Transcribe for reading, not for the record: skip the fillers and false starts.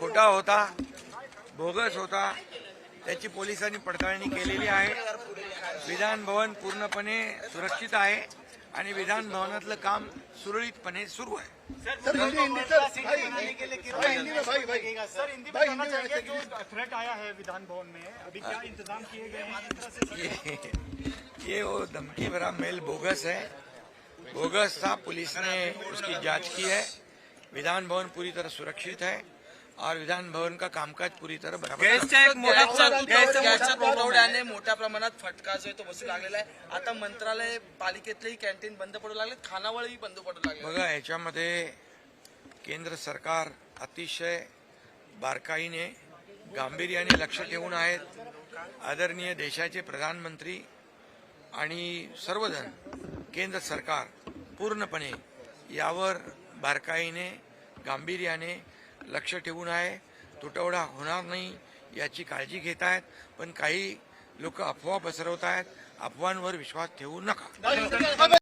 खोटा होता, बोगस होता, त्याची पोलिसांनी पडताळणी केलेली आहे। विधान भवन पूर्णपणे सुरक्षित आहे आणि विधान भवनातलं काम सुरळीतपणे सुरू आहे। थ्रेट आया है विधान भवन में, अभी क्या इंतजाम किए गए हैं? ये वो धमकी भरा मेल बोगस है। बोगस था, पुलिस ने उसकी जांच की है। विधान भवन पूरी तरह सुरक्षित है और विधान भवन का कामकाज पूरी तरह बराबर गॅसच्या तुटवड्याने मोठ्या प्रमाणात फटका जो आहे तो बसू लागलेला आहे। आता मंत्रालय पालिकेतलेही कॅन्टीन बंद पडू लागले, खानावळही बंद पडू लागले। बघा, याच्यामध्ये केंद्र सरकार अतिशय बारकाईने गांभीर्याने लक्ष ठेवून आहेत। आदरणीय देशाचे प्रधानमंत्री आणि सर्वजण केंद्र सरकार पूर्णपणे यावर बारकाईने गांभीर्याने लक्ष ठेवून आहे। तुटवडा होणार नाही याची काळजी घेत आहेत, पण काही लोक अफवा पसरवत आहेत। अफवांवर विश्वास ठेवू नका।